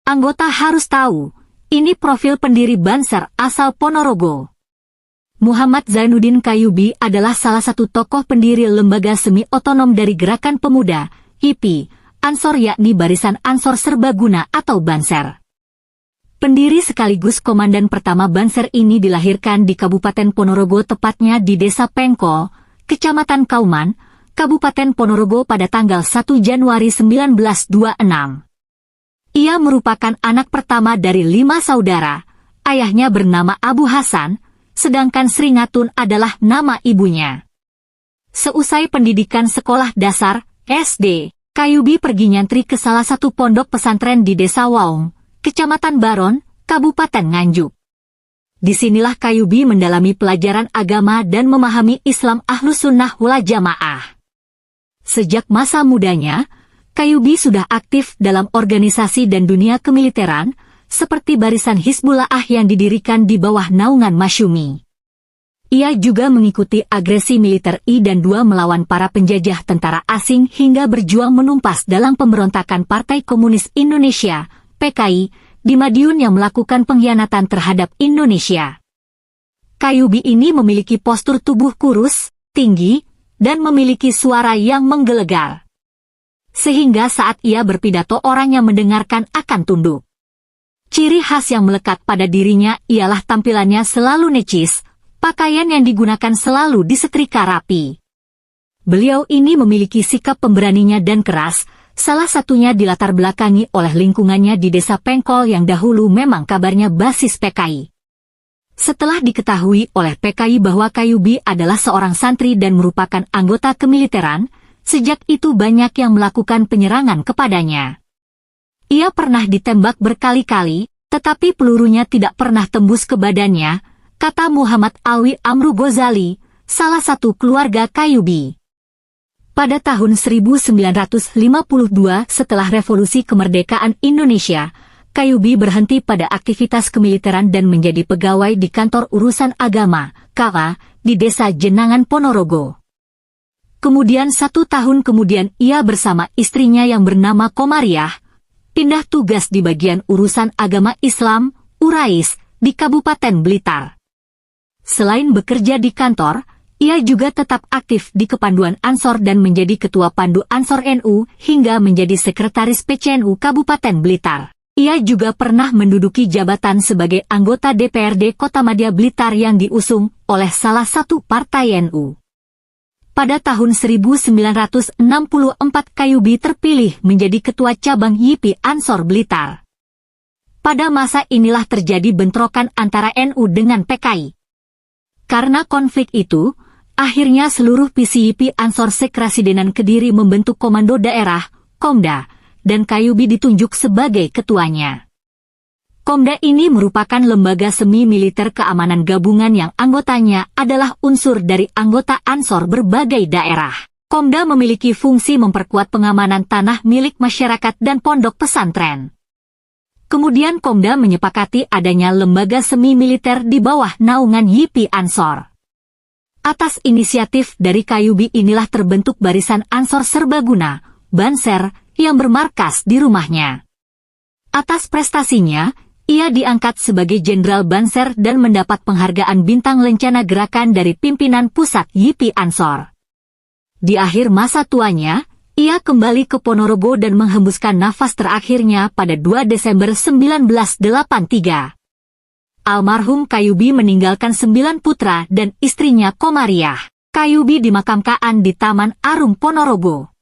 Anggota harus tahu, ini profil pendiri Banser asal Ponorogo. Muhammad Zainuddin Qayyubi adalah salah satu tokoh pendiri lembaga semi-otonom dari Gerakan Pemuda, HIPI, Ansor yakni Barisan Ansor Serbaguna atau Banser. Pendiri sekaligus komandan pertama Banser ini dilahirkan di Kabupaten Ponorogo tepatnya di Desa Pengko, Kecamatan Kauman, Kabupaten Ponorogo pada tanggal 1 Januari 1926. Ia merupakan anak pertama dari 5 saudara, ayahnya bernama Abu Hasan, sedangkan Sringatun adalah nama ibunya. Seusai pendidikan sekolah dasar, SD, Qayyubi pergi nyantri ke salah satu pondok pesantren di Desa Waung, Kecamatan Baron, Kabupaten Nganjuk. Disinilah Qayyubi mendalami pelajaran agama dan memahami Islam Ahlus Sunnah wal Jamaah. Sejak masa mudanya, Qayyubi sudah aktif dalam organisasi dan dunia kemiliteran, seperti Barisan Hizbullah yang didirikan di bawah naungan Masyumi. Ia juga mengikuti agresi militer I dan II melawan para penjajah tentara asing hingga berjuang menumpas dalam pemberontakan Partai Komunis Indonesia, PKI, di Madiun yang melakukan pengkhianatan terhadap Indonesia. Qayyubi ini memiliki postur tubuh kurus, tinggi, dan memiliki suara yang menggelegar. Sehingga saat ia berpidato orang yang mendengarkan akan tunduk. Ciri khas yang melekat pada dirinya ialah tampilannya selalu necis, pakaian yang digunakan selalu disetrika rapi. Beliau ini memiliki sikap pemberaninya dan keras, salah satunya dilatar belakangi oleh lingkungannya di Desa Pengkol yang dahulu memang kabarnya basis PKI. Setelah diketahui oleh PKI bahwa Qayyubi adalah seorang santri dan merupakan anggota kemiliteran, sejak itu banyak yang melakukan penyerangan kepadanya. Ia pernah ditembak berkali-kali, tetapi pelurunya tidak pernah tembus ke badannya, kata Muhammad Alwi Amru Ghazali, salah satu keluarga Qayyubi. Pada tahun 1952 setelah Revolusi Kemerdekaan Indonesia, Qayyubi berhenti pada aktivitas kemiliteran dan menjadi pegawai di Kantor Urusan Agama, KA, di Desa Jenangan Ponorogo. Kemudian 1 tahun kemudian ia bersama istrinya yang bernama Komariah, pindah tugas di bagian urusan agama Islam, Urais, di Kabupaten Blitar. Selain bekerja di kantor, ia juga tetap aktif di Kepanduan Ansor dan menjadi Ketua Pandu Ansor NU hingga menjadi Sekretaris PCNU Kabupaten Blitar. Ia juga pernah menduduki jabatan sebagai anggota DPRD Kota Madya Blitar yang diusung oleh salah satu partai NU. Pada tahun 1964 Qayyubi terpilih menjadi Ketua Cabang YIPI Ansor Blitar. Pada masa inilah terjadi bentrokan antara NU dengan PKI. Karena konflik itu, akhirnya seluruh PCYIPI Ansor Sekrasidenan Kediri membentuk Komando Daerah, Komda, dan Qayyubi ditunjuk sebagai ketuanya. Komda ini merupakan lembaga semi-militer keamanan gabungan yang anggotanya adalah unsur dari anggota Ansor berbagai daerah. Komda memiliki fungsi memperkuat pengamanan tanah milik masyarakat dan pondok pesantren. Kemudian Komda menyepakati adanya lembaga semi-militer di bawah naungan YIPI Ansor. Atas inisiatif dari Qayyubi inilah terbentuk Barisan Ansor Serbaguna, Banser, yang bermarkas di rumahnya. Atas prestasinya, ia diangkat sebagai Jenderal Banser dan mendapat penghargaan Bintang Lencana Gerakan dari pimpinan pusat YIPI Ansor. Di akhir masa tuanya, ia kembali ke Ponorogo dan menghembuskan nafas terakhirnya pada 2 Desember 1983. Almarhum Qayyubi meninggalkan 9 putra dan istrinya Komariah. Qayyubi dimakamkan di Taman Arum Ponorogo.